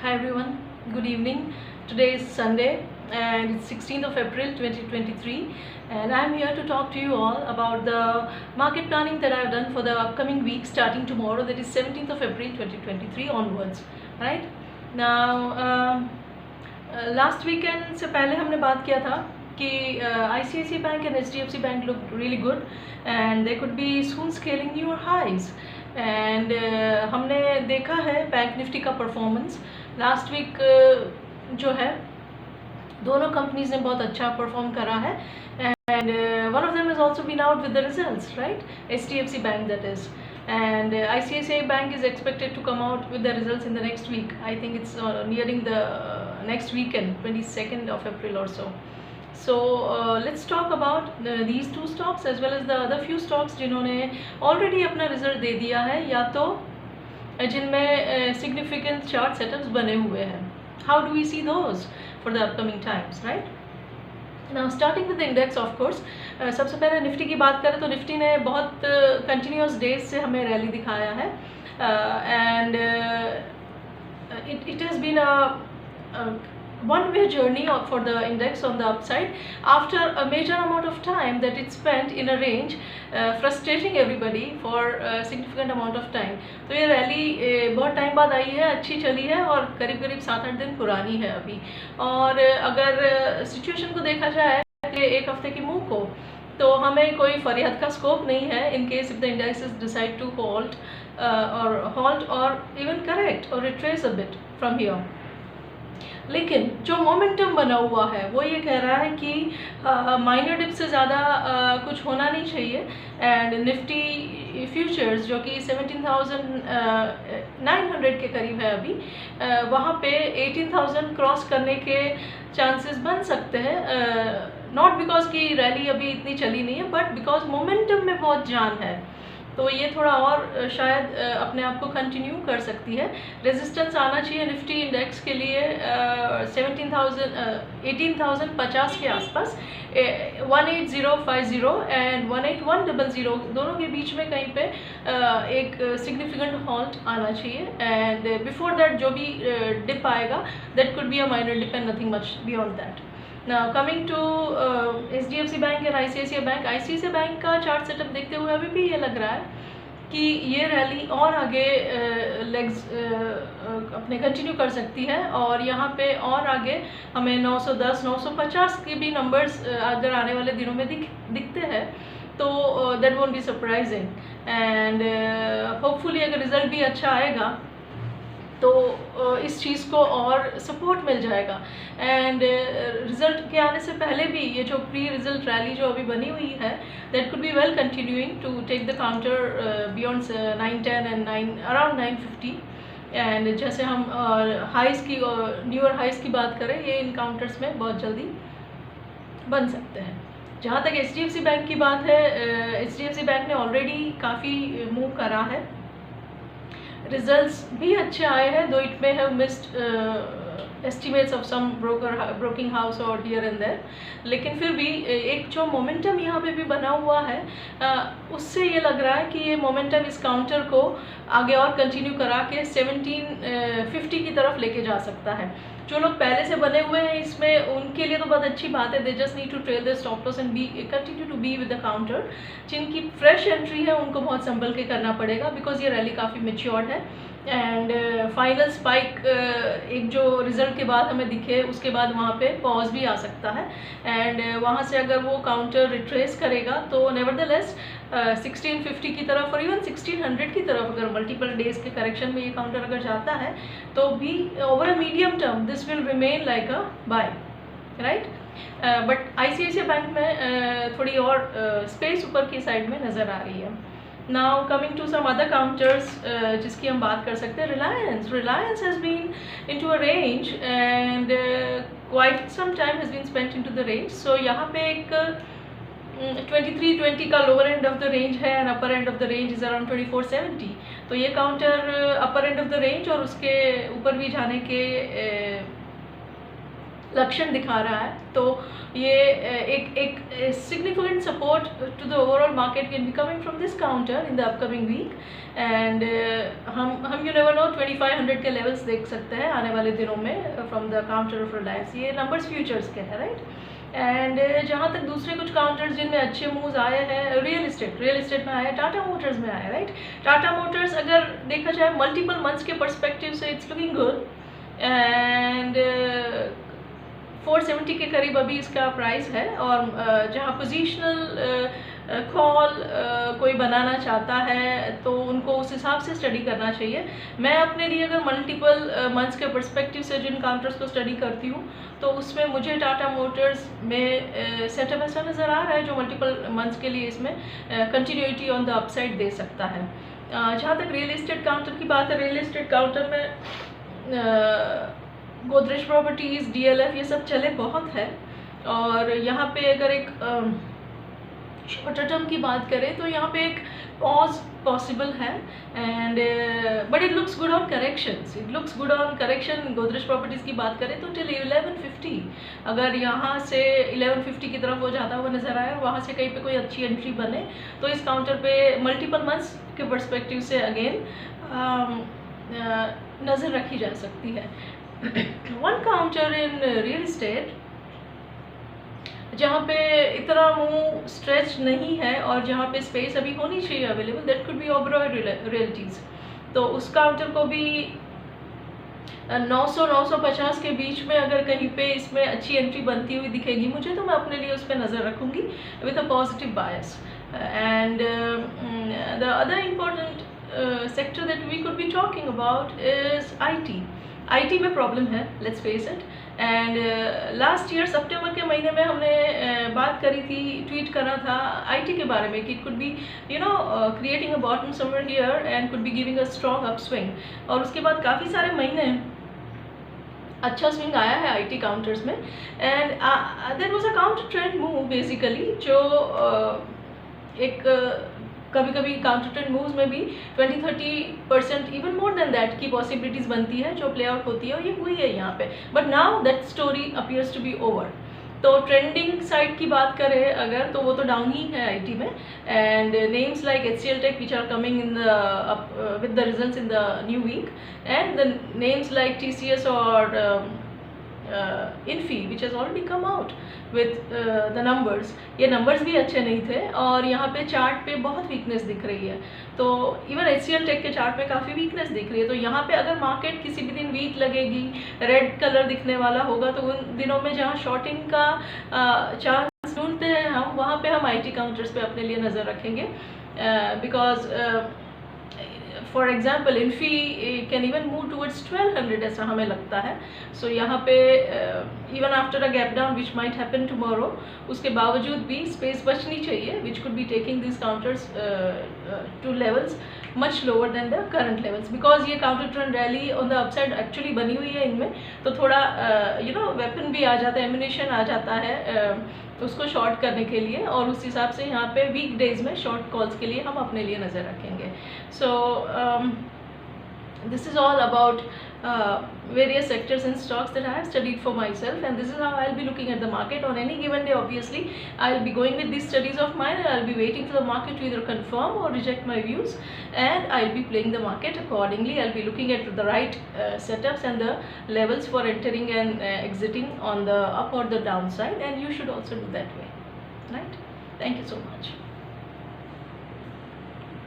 Hi everyone, good evening. Today is Sunday and it's 16th of April 2023 and I'm here to talk to you all about the market planning that I've done for the upcoming week starting tomorrow, that is 17th of April 2023 onwards. Right? Now, last weekend से पहले हमने बात किया था कि ICICI Bank and HDFC Bank look really good and they could be soon scaling newer highs. And हमने देखा है बैंक निफ्टी का परफॉर्मेंस लास्ट वीक जो है दोनों कंपनीज ने बहुत अच्छा परफॉर्म करा है and one of them is also been out with the results, right? HDFC Bank that is, and ICICI Bank is expected to come out with the results in the next week. I think it's nearing the next weekend, 22nd of April or so. So let's talk about these two stocks as well as the other few stocks जिन्होंने already अपना result दे दिया है या तो जिनमें significant chart setups बने हुए हैं. How do we see those for the upcoming times, right? Now starting with the index, of course, सबसे पहले निफ्टी की बात करें तो निफ्टी ने बहुत continuous days से हमें रैली दिखाया है and it has been a one-way journey for the index on the upside after a major amount of time that it spent in a range frustrating everybody for a significant amount of time. तो ये rally बहुत time बाद आई है, अच्छी चली है और करीब करीब 7-8 दिन पुरानी है अभी. और अगर सिचुएशन को देखा जाए कि एक हफ्ते की मूव को तो हमें कोई फरियाद का स्कोप नहीं है in case if the indices decide to halt or even correct or retrace a bit from here. लेकिन जो मोमेंटम बना हुआ है वो ये कह रहा है कि माइनर डिप से ज़्यादा कुछ होना नहीं चाहिए एंड निफ्टी फ्यूचर्स जो कि 17,900 के करीब है अभी, वहाँ पे 18,000 क्रॉस करने के चांसेस बन सकते हैं. नॉट बिकॉज कि रैली अभी इतनी चली नहीं है बट बिकॉज मोमेंटम में बहुत जान है, तो ये थोड़ा और शायद अपने आप को कंटिन्यू कर सकती है. रेजिस्टेंस आना चाहिए निफ्टी इंडेक्स के लिए 18,050 के आसपास, 18050 एंड 18100 दोनों के बीच में कहीं पे एक सिग्निफिकेंट हॉल्ट आना चाहिए एंड बिफोर दैट जो भी डिप आएगा that could be a minor dip and nothing much beyond that. Now coming to HDFC Bank and ICICI Bank. ICICI Bank का चार्ट सेटअप देखते हुए अभी भी ये लग रहा है कि ये रैली और आगे लेग्स अपने कंटिन्यू कर सकती है और यहाँ पे और आगे हमें 910 950 के भी नंबर्स अगर आने वाले दिनों में दिखते हैं तो that won't be surprising and hopefully अगर रिजल्ट भी अच्छा आएगा तो इस चीज़ को और सपोर्ट मिल जाएगा. एंड रिज़ल्ट के आने से पहले भी ये जो प्री रिज़ल्ट रैली जो अभी बनी हुई है that could be well continuing to take the counter beyond 910 and around 950. And जैसे हम हाइस की न्यूअर हाइस की बात करें ये इन काउंटर्स में बहुत जल्दी बन सकते हैं. जहाँ तक HDFC बैंक की बात है, HDFC बैंक ने ऑलरेडी काफ़ी मूव करा है, रिजल्ट्स भी अच्छे आए हैं though it may have missed estimates of some broking house और हियर एंड देयर, लेकिन फिर भी एक जो मोमेंटम यहाँ पे भी बना हुआ है उससे ये लग रहा है कि ये मोमेंटम इस काउंटर को आगे और कंटिन्यू करा के 1750 की तरफ लेके जा सकता है. जो लोग पहले से बने हुए हैं इसमें उनके लिए तो बहुत अच्छी बात है, they just need to trail the stop loss and be continue to be with the counter. जिनकी फ्रेश एंट्री है उनको बहुत संभल के करना पड़ेगा बिकॉज ये रैली काफ़ी मेच्योर्ड है एंड फाइनल स्पाइक एक जो रिज़ल्ट के बाद हमें दिखे उसके बाद वहाँ पे पॉज भी आ सकता है एंड वहाँ से अगर वो काउंटर रिट्रेस करेगा तो नेवरदलेस 1650 की तरफ और इवन 1600 की तरफ अगर मल्टीपल डेज के करेक्शन में ये काउंटर अगर जाता है तो भी over a medium term this will remain like a buy, right? But ICICI bank में थोड़ी और स्पेस ऊपर की साइड में नज़र आ रही है. Now coming to some other counters जिसकी हम बात कर सकते हैं, Reliance has been into a range and quite some time has been spent into the range. So यहाँ पे एक 2320 का lower end of the range है and upper end of the range is around 2470. तो ये counter upper end of the range और उसके ऊपर भी जाने के लक्षण दिखा रहा है, तो ये एक significant support to the overall market can be coming from this counter in the upcoming week. And हम यू नेवर नो 2500 के लेवल्स देख सकते हैं आने वाले दिनों में from the counter of Reliance. ये नंबर्स फ्यूचर्स के हैं, राइट। एंड जहाँ तक दूसरे कुछ काउंटर्स जिनमें अच्छे मूव्स आए हैं, रियल एस्टेट में आया, टाटा मोटर्स में आया, राइट। टाटा मोटर्स अगर देखा जाए मल्टीपल मंथ्स के पर्सपेक्टिव से इट्स लुकिंग गुड, एंड 470 के करीब अभी इसका प्राइस है। और जहाँ पोजीशनल कॉल कोई बनाना चाहता है तो उनको उस हिसाब से स्टडी करना चाहिए। मैं अपने लिए अगर मल्टीपल मंथ्स के पर्सपेक्टिव से जिन काउंटर्स को स्टडी करती हूँ तो उसमें मुझे टाटा मोटर्स में सेटअप ऐसा नज़र आ रहा है जो मल्टीपल मंथ्स के लिए इसमें कंटिन्यूटी ऑन द अपसाइड दे सकता है। जहाँ तक रियल एस्टेट काउंटर की बात है, रियल एस्टेट काउंटर में गोदरेज प्रॉपर्टीज़, DLF ये सब चले बहुत है। और यहाँ पे अगर एक शॉर्टर टर्म की बात करें तो यहाँ पे एक पॉज पॉसिबल है, and but it looks good on corrections, it looks good on correction. Godrej properties की बात करें तो टिल 1150, अगर यहाँ से 1150 की तरफ हो जाता हुआ नज़र आए और वहाँ से कहीं पे कोई अच्छी एंट्री बने तो इस काउंटर पे मल्टीपल मंथ्स के पर्सपेक्टिव से अगेन नज़र रखी जा सकती है। One counter in real estate जहाँ पे इतना मूव स्ट्रेच नहीं है और जहाँ पे स्पेस अभी होनी चाहिए available, that could B Oberoi realities, तो उस काउंटर को भी 900-950 के बीच में अगर कहीं पे इसमें अच्छी एंट्री बनती हुई दिखेगी मुझे तो मैं अपने लिए उस पर नज़र रखूँगी with a positive bias. And the other important sector that we could be talking about is IT में प्रॉब्लम है, let's face it. And last year सितंबर के महीने में हमने बात करी थी, ट्वीट करा था IT के बारे में कि it could be creating a bottom somewhere here and could be giving a strong upswing. और उसके बाद काफ़ी सारे महीने अच्छा स्विंग आया है IT काउंटर्स में, and there was a counter trend move basically जो एक कभी कभी काउंटर ट्रेंड मूव्स में भी 20-30% इवन मोर देन दैट की पॉसिबिलिटीज़ बनती है जो प्ले आउट होती है, और ये हुई है यहाँ पे। But now that story appears to be over. तो ट्रेंडिंग साइड की बात करें अगर तो वो तो डाउन ही है IT में, and names like HCL Tech which are coming in the with the results in the new week, and the names like TCS और Infi which has already come out with the numbers, ये numbers भी अच्छे नहीं थे और यहाँ पे chart पे बहुत वीकनेस दिख रही है। तो इवन HCL Tech के चार्ट पे काफ़ी वीकनेस दिख रही है। तो यहाँ पे अगर मार्केट किसी भी दिन वीक लगेगी, रेड कलर दिखने वाला होगा, तो उन दिनों में जहाँ शॉर्टिंग का चांस ढूंढते हैं हम, वहाँ पे हम IT काउंटर्स पे अपने लिए नज़र रखेंगे, because for example Infy can even move towards 1200 ऐसा हमें लगता है। सो यहाँ पे even after a gap down which might happen tomorrow, उसके बावजूद भी स्पेस बचनी चाहिए which could be taking this counters to levels much lower than the current levels, because ये counter trend rally on the upside actually बनी हुई है इनमें, तो थोड़ा वेपन भी आ जाता है, एम्यूनेशन आ जाता है उसको शॉर्ट करने के लिए, और उस हिसाब से यहाँ पे वीक डेज में शॉर्ट कॉल्स के लिए हम अपने लिए नज़र रखेंगे। सो this is all about various sectors and stocks that I have studied for myself, and this is how I'll be looking at the market on any given day. Obviously I'll be going with these studies of mine and I'll be waiting for the market to either confirm or reject my views, and I'll be playing the market accordingly. I'll be looking at the right setups and the levels for entering and exiting on the up or the downside, and you should also do that way, right? Thank you so much.